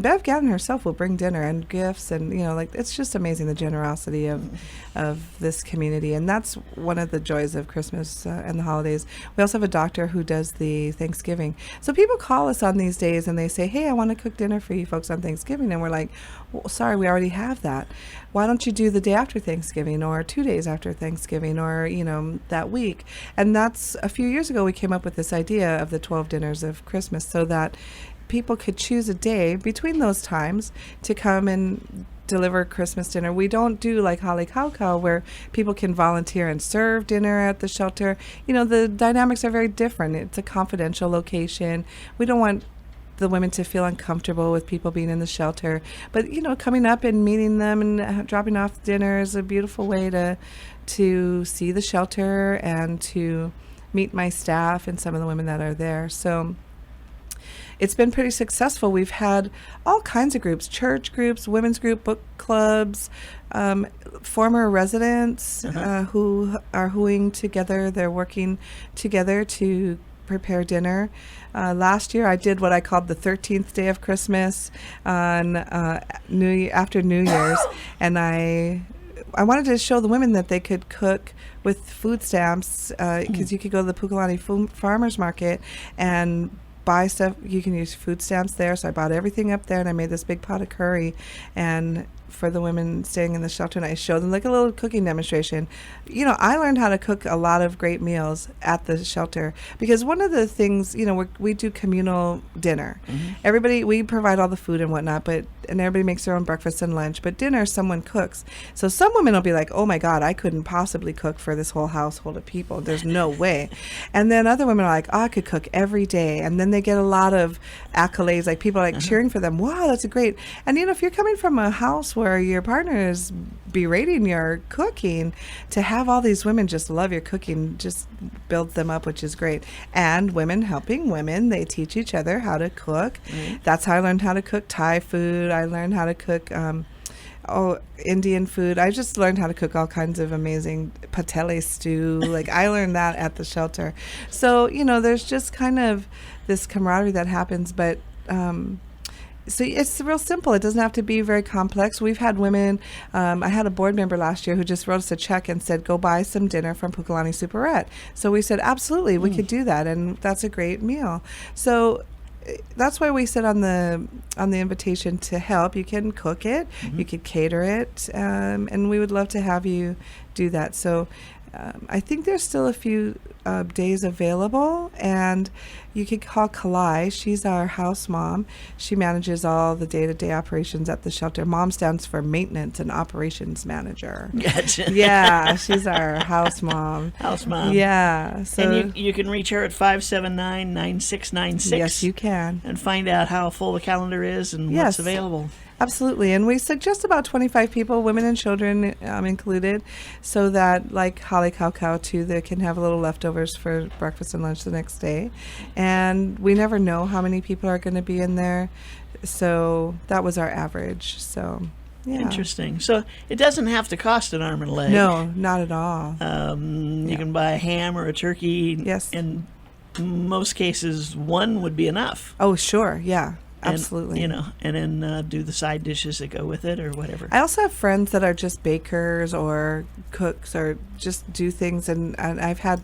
Speaker 4: Bev Gannon herself will bring dinner and gifts. And, it's just amazing, the generosity of this community. And that's one of the joys of Christmas and the holidays. We also have a doctor who does the Thanksgiving. So people call us on these days and they say, hey, I want to cook dinner for you folks on Thanksgiving. And we're like, well, sorry, we already have that. Why don't you do the day after Thanksgiving or 2 days after Thanksgiving or, that week? And that's a few years ago we came up with this idea of the 12 dinners of Christmas so that people could choose a day between those times to come and deliver Christmas dinner. We don't do like Holly Cow where people can volunteer and serve dinner at the shelter. The dynamics are very different. It's a confidential location. We don't want the women to feel uncomfortable with people being in the shelter, but coming up and meeting them and dropping off dinner is a beautiful way to see the shelter and to meet my staff and some of the women that are there. So it's been pretty successful. We've had all kinds of groups, church groups, women's group, book clubs, former residents who are hooing together. They're working together to prepare dinner. Last year I did what I called the 13th day of Christmas on after New Year's, and I wanted to show the women that they could cook with food stamps, because you could go to the Pukalani Farmers Market and buy stuff. You can use food stamps there. So I bought everything up there, and I made this big pot of curry and for the women staying in the shelter, and I showed them like a little cooking demonstration. You know, I learned how to cook a lot of great meals at the shelter, because one of the things, you know, we do communal dinner. Everybody, we provide all the food and whatnot, and everybody makes their own breakfast and lunch, but dinner someone cooks. So some women will be like, oh my God, I couldn't possibly cook for this whole household of people. There's no way. And then other women are like, oh, I could cook every day. And then they get a lot of accolades, like people are like cheering for them. Wow, that's great. And you know, if you're coming from a house where your partner is berating your cooking, to have all these women just love your cooking just builds them up, which is great. And women helping women, they teach each other how to cook. That's how I learned how to cook Thai food. I learned how to cook Indian food. I just learned how to cook all kinds of amazing patele stew. Like I learned that at the shelter. So, you know, there's just kind of this camaraderie that happens, but so it's real simple. It doesn't have to be very complex. We've had women, I had a board member last year who just wrote us a check and said, go buy some dinner from Pukalani Superette. So we said, absolutely, we could do that. And that's a great meal. So that's why we said on the invitation to help, you can cook it, you could cater it, and we would love to have you do that. So I think there's still a few days available, and you could call Kalai. She's our house mom. She manages all the day-to-day operations at the shelter. Mom stands for maintenance and operations manager.
Speaker 1: Gotcha.
Speaker 4: Yeah, she's our house mom.
Speaker 1: House mom.
Speaker 4: Yeah. So
Speaker 1: And you can reach her at 579-9696.
Speaker 4: yes, you can.
Speaker 1: And find out how full the calendar is and
Speaker 4: Yes.
Speaker 1: what's available.
Speaker 4: Absolutely. And we suggest about 25 people, women and children included, so that, like Holly Cow Cow too, they can have a little leftovers for breakfast and lunch the next day. And we never know how many people are going to be in there. So that was our average. So, yeah.
Speaker 1: Interesting. So it doesn't have to cost an arm and a leg.
Speaker 4: No, not at all.
Speaker 1: You can buy a ham or a turkey.
Speaker 4: Yes.
Speaker 1: In most cases, one would be enough.
Speaker 4: Oh, sure. Yeah.
Speaker 1: And,
Speaker 4: Absolutely.
Speaker 1: you know, and then do the side dishes that go with it or whatever.
Speaker 4: I also have friends that are just bakers or cooks or just do things, and I've had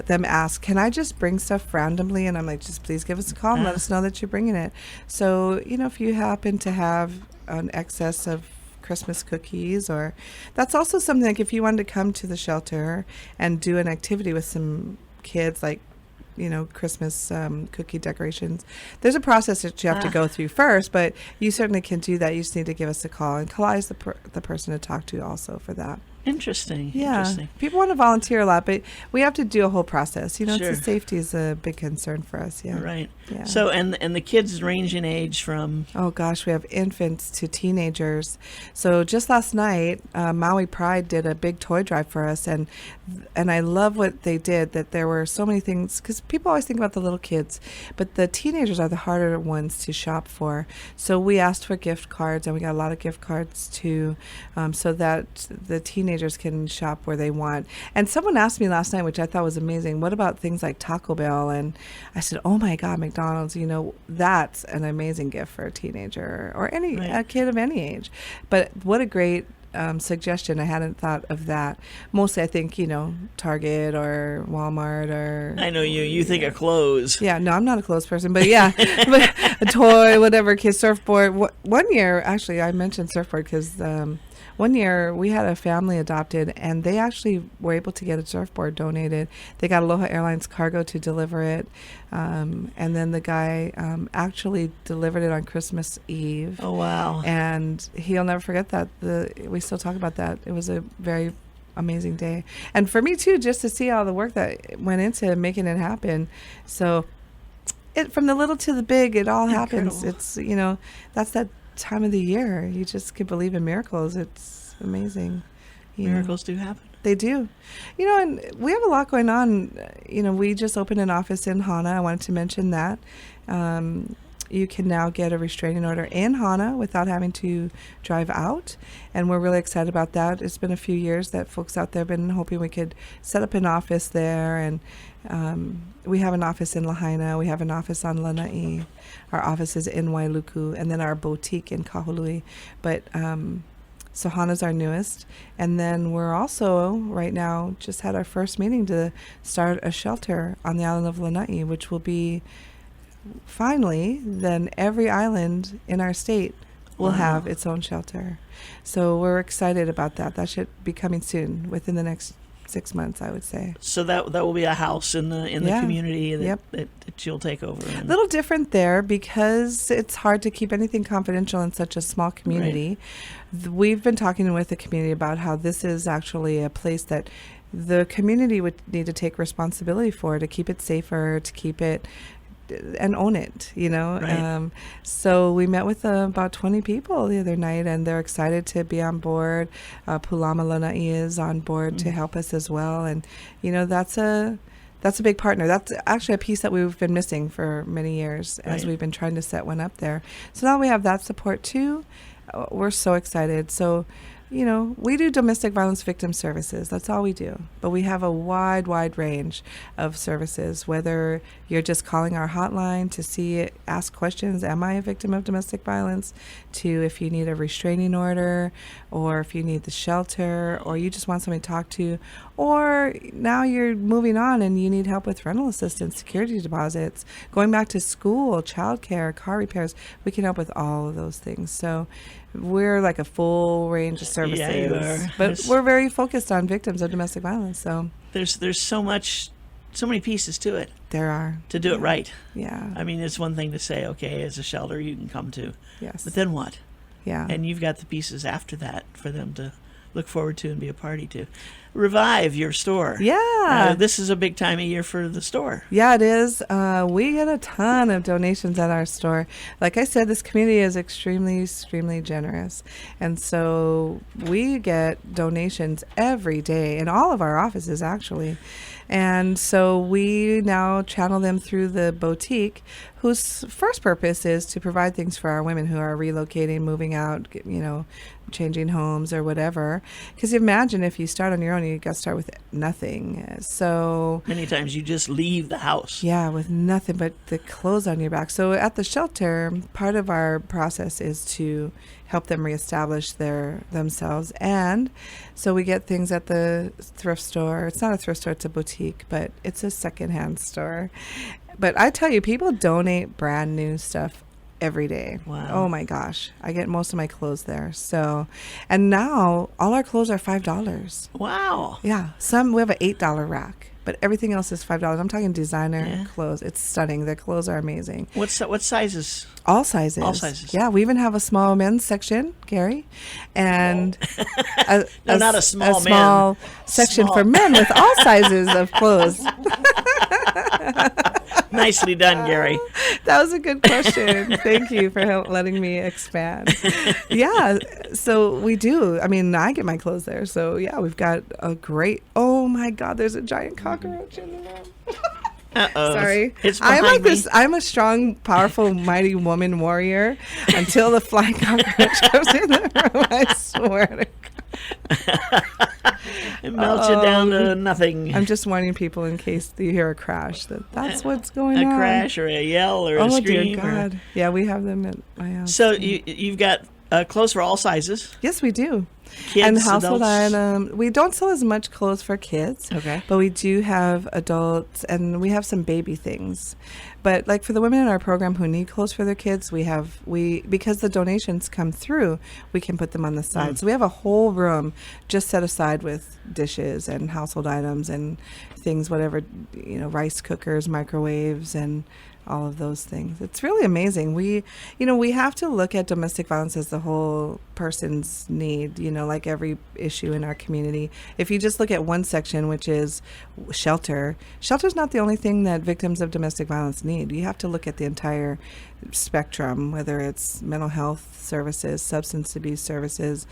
Speaker 4: them ask, can I just bring stuff randomly? And I'm like, just please give us a call and let us know that you're bringing it. So, you know, if you happen to have an excess of Christmas cookies, or that's also something like if you wanted to come to the shelter and do an activity with some kids, like, you know, Christmas cookie decorations. There's a process that you have to go through first, but you certainly can do that. You just need to give us a call. And Kalai is the person to talk to also for that.
Speaker 1: Interesting.
Speaker 4: Yeah.
Speaker 1: Interesting.
Speaker 4: People want to volunteer a lot, but we have to do a whole process. You know,
Speaker 1: Sure.
Speaker 4: it's the safety is a big concern for us. Yeah.
Speaker 1: Right.
Speaker 4: Yeah.
Speaker 1: So, and the kids range in age from...
Speaker 4: Oh gosh, we have infants to teenagers. So just last night, Maui Pride did a big toy drive for us, and I love what they did. That there were so many things, because people always think about the little kids, but the teenagers are the harder ones to shop for. So we asked for gift cards, and we got a lot of gift cards too, so that the teenagers can shop where they want. And someone asked me last night, which I thought was amazing, what about things like Taco Bell? And I said, oh my God, McDonald's, you know, that's an amazing gift for a teenager or a kid of any age. But what a great suggestion. I hadn't thought of that. Mostly I think, you know, Target or Walmart or...
Speaker 1: I know you think of clothes.
Speaker 4: Yeah, no, I'm not a clothes person, but yeah, but a toy, whatever, kid surfboard. One year, actually, I mentioned surfboard because one year we had a family adopted, and they actually were able to get a surfboard donated. They got Aloha Airlines cargo to deliver it, and then the guy actually delivered it on Christmas Eve.
Speaker 1: Oh, wow.
Speaker 4: And he'll never forget that. We still talk about that. It was a very amazing day. And for me, too, just to see all the work that went into making it happen. So from the little to the big, it all happens.
Speaker 1: Incredible.
Speaker 4: It's, you know, that's that time of the year. You just can believe in miracles. It's amazing.
Speaker 1: Miracles do happen.
Speaker 4: They do. You know, and we have a lot going on. You know, we just opened an office in Hana. I wanted to mention that. you can now get a restraining order in Hana without having to drive out. And we're really excited about that. It's been a few years that folks out there have been hoping we could set up an office there. And we have an office in Lahaina. We have an office on Lanai. Our office is in Wailuku. And then our boutique in Kahului. But so Hana's our newest. And then we're also, right now, just had our first meeting to start a shelter on the island of Lanai, which will be, finally, then every island in our state will have its own shelter. So we're excited about that. That should be coming soon, within the next 6 months, I would say.
Speaker 1: So that will be a house in the community that you'll take over.
Speaker 4: A little different there because it's hard to keep anything confidential in such a small community. Right. We've been talking with the community about how this is actually a place that the community would need to take responsibility for, to keep it safer, to keep it and own it, you know.
Speaker 1: Right.
Speaker 4: So we met with about 20 people the other night, and they're excited to be on board. Pulama Lanai is on board to help us as well, and you know, that's a big partner. That's actually a piece that we've been missing for many years as we've been trying to set one up there. So now we have that support too. We're so excited. So, you know, we do domestic violence victim services. That's all we do. But we have a wide range of services, whether you're just calling our hotline to ask questions, am I a victim of domestic violence, to if you need a restraining order, or if you need the shelter, or you just want somebody to talk to, or now you're moving on and you need help with rental assistance, security deposits, going back to school, childcare, car repairs. We can help with all of those things. So we're like a full range of services.
Speaker 1: Yeah, you are.
Speaker 4: But we're very focused on victims of domestic violence. So
Speaker 1: there's so many pieces to it.
Speaker 4: There are.
Speaker 1: To do it right.
Speaker 4: Yeah.
Speaker 1: I mean, it's one thing to say, okay, it's a shelter you can come to.
Speaker 4: Yes.
Speaker 1: But then what?
Speaker 4: Yeah.
Speaker 1: And you've got the pieces after that for them to look forward to and be a party to. Revive your store.
Speaker 4: Yeah.
Speaker 1: This is a big time of year for the store.
Speaker 4: Yeah, it is. We get a ton of donations at our store. Like I said, this community is extremely generous. And so we get donations every day in all of our offices, actually. And so we now channel them through the boutique, whose first purpose is to provide things for our women who are relocating, moving out, you know, changing homes or whatever. Because imagine if you start on your own, you got to start with nothing. So
Speaker 1: many times you just leave the house.
Speaker 4: Yeah, with nothing but the clothes on your back. So at the shelter, part of our process is to help them reestablish themselves. And so we get things at the thrift store. It's not a thrift store, it's a boutique, but it's a secondhand store. But I tell you, people donate brand new stuff every day.
Speaker 1: Wow.
Speaker 4: Oh my gosh. I get most of my clothes there. So, and now all our clothes are $5.
Speaker 1: Wow.
Speaker 4: Yeah. We have an $8 rack, but everything else is $5. I'm talking designer clothes. It's stunning. The clothes are amazing.
Speaker 1: What sizes?
Speaker 4: All sizes.
Speaker 1: All sizes.
Speaker 4: Yeah. We even have a small men's section, Gary, and
Speaker 1: not a small
Speaker 4: small section for men with all sizes of clothes.
Speaker 1: Nicely done, Gary.
Speaker 4: That was a good question. Thank you for letting me expand. Yeah, so we do. I mean, I get my clothes there. So, yeah, we've got a great... Oh, my God, there's a giant cockroach in the room.
Speaker 1: Uh-oh.
Speaker 4: Sorry.
Speaker 1: It's
Speaker 4: I'm like
Speaker 1: me.
Speaker 4: this. I'm a strong, powerful, mighty woman warrior until the flying cockroach comes in the room. I swear to God.
Speaker 1: It melts you down to nothing.
Speaker 4: I'm just warning people in case you hear a crash that's what's going on.
Speaker 1: A crash or a yell or a scream.
Speaker 4: Oh, dear God. Yeah, we have them at my house.
Speaker 1: So you've got clothes for all sizes.
Speaker 4: Yes, we do.
Speaker 1: Kids,
Speaker 4: and household
Speaker 1: adults.
Speaker 4: items. We don't sell as much clothes for kids.
Speaker 1: Okay.
Speaker 4: But we do have adults, and we have some baby things. But like for the women in our program who need clothes for their kids, because the donations come through, we can put them on the side. So we have a whole room just set aside with dishes and household items and things, whatever, rice cookers, microwaves, and all of those things. It's really amazing. We have to look at domestic violence as the whole person's need, like every issue in our community. If you just look at one section, which is shelter's not the only thing that victims of domestic violence need. You have to look at the entire spectrum, whether it's mental health services, substance abuse services,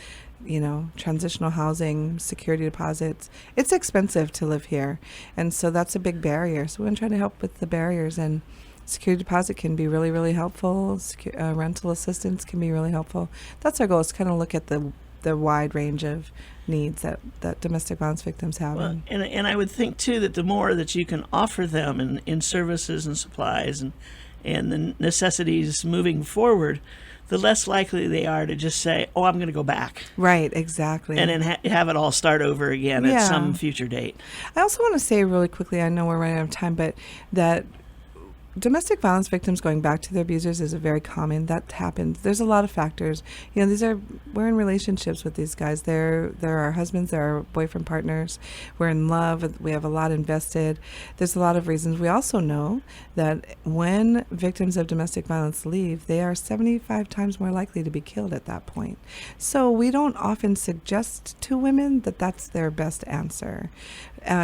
Speaker 4: transitional housing, security deposits. It's expensive to live here. And so that's a big barrier. So we're going to try to help with the barriers and Security deposit can be really, really helpful. Rental assistance can be really helpful. That's our goal, is to kind of look at the wide range of needs that domestic violence victims have.
Speaker 1: Well, and I would think, too, that the more that you can offer them in services and supplies and the necessities moving forward, the less likely they are to just say, oh, I'm going to go back.
Speaker 4: Right, exactly.
Speaker 1: And then have it all start over again at some future date.
Speaker 4: I also want to say really quickly, I know we're running out of time, but that domestic violence victims going back to their abusers is very common. That happens. There's a lot of factors. We're in relationships with these guys. They're our husbands, they're our boyfriend partners. We're in love. We have a lot invested. There's a lot of reasons. We also know that when victims of domestic violence leave, they are 75 times more likely to be killed at that point. So we don't often suggest to women that that's their best answer.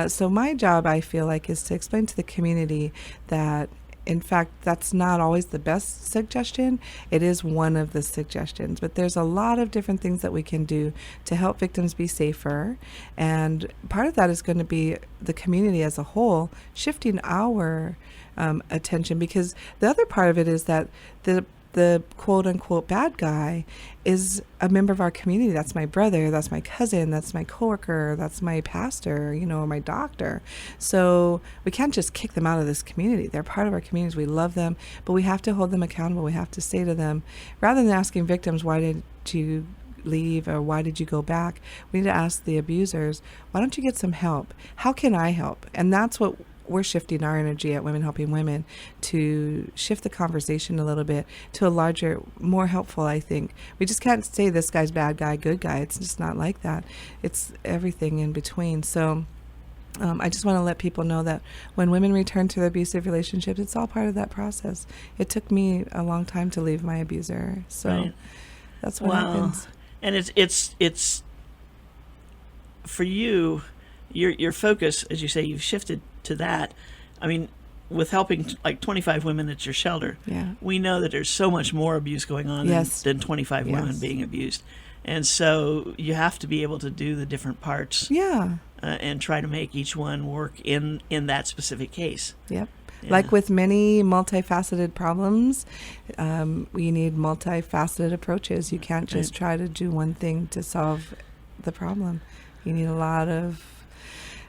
Speaker 4: So my job, I feel like, is to explain to the community that, in fact, that's not always the best suggestion. It is one of the suggestions, but there's a lot of different things that we can do to help victims be safer. And part of that is going to be the community as a whole shifting our attention, because the other part of it is that the quote-unquote bad guy is a member of our community. That's my brother, that's my cousin, that's my coworker, that's my pastor, or my doctor. So we can't just kick them out of this community. They're part of our communities. We love them, but we have to hold them accountable. We have to say to them, rather than asking victims, why did you leave or why did you go back, we need to ask the abusers, why don't you get some help? How can I help? And that's what we're shifting our energy at Women Helping Women, to shift the conversation a little bit to a larger, more helpful, I think. We just can't say this guy's bad guy, good guy. It's just not like that. It's everything in between. So I just want to let people know that when women return to their abusive relationships, it's all part of that process. It took me a long time to leave my abuser. So that's what happens.
Speaker 1: And it's for you, your focus, as you say, you've shifted to that. I mean, with helping like 25 women at your shelter, we know that there's so much more abuse going on than 25 women being abused. And so you have to be able to do the different parts and try to make each one work in that specific case.
Speaker 4: Yep. Yeah. Like with many multifaceted problems, we need multifaceted approaches. You can't just try to do one thing to solve the problem. You need a lot of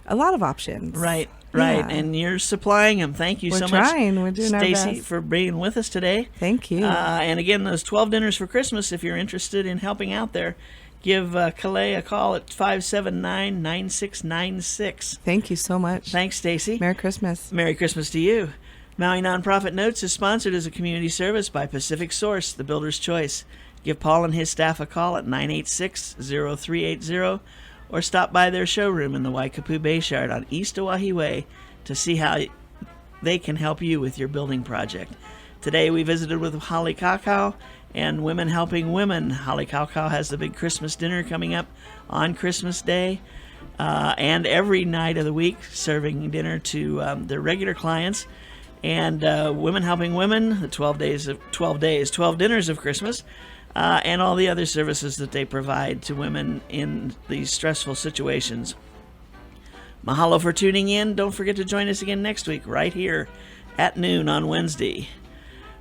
Speaker 4: options.
Speaker 1: Right. And you're supplying them. Thank you so much,
Speaker 4: We're doing
Speaker 1: Stacy,
Speaker 4: our best.
Speaker 1: for being with us today.
Speaker 4: Thank you.
Speaker 1: And again, those 12 dinners for Christmas, if you're interested in helping out there, give Calais a call at 579-9696.
Speaker 4: Thank you so much.
Speaker 1: Thanks, Stacy.
Speaker 4: Merry Christmas.
Speaker 1: Merry Christmas to you. Maui Nonprofit Notes is sponsored as a community service by Pacific Source, the builder's choice. Give Paul and his staff a call at 986-0380 or stop by their showroom in the Waikapu Bayshard on East Oahe Way to see how they can help you with your building project. Today we visited with Holly Kakao and Women Helping Women. Holly Kakao has the big Christmas dinner coming up on Christmas Day and every night of the week, serving dinner to their regular clients. And Women Helping Women, the 12 dinners of Christmas, and all the other services that they provide to women in these stressful situations. Mahalo for tuning in. Don't forget to join us again next week right here at noon on Wednesday.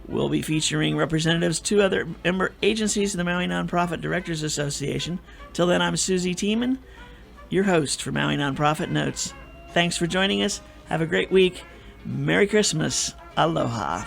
Speaker 1: We'll be featuring representatives to other member agencies of the Maui Nonprofit Directors Association. Till then, I'm Susie Tiemann, your host for Maui Nonprofit Notes. Thanks for joining us. Have a great week. Merry Christmas. Aloha.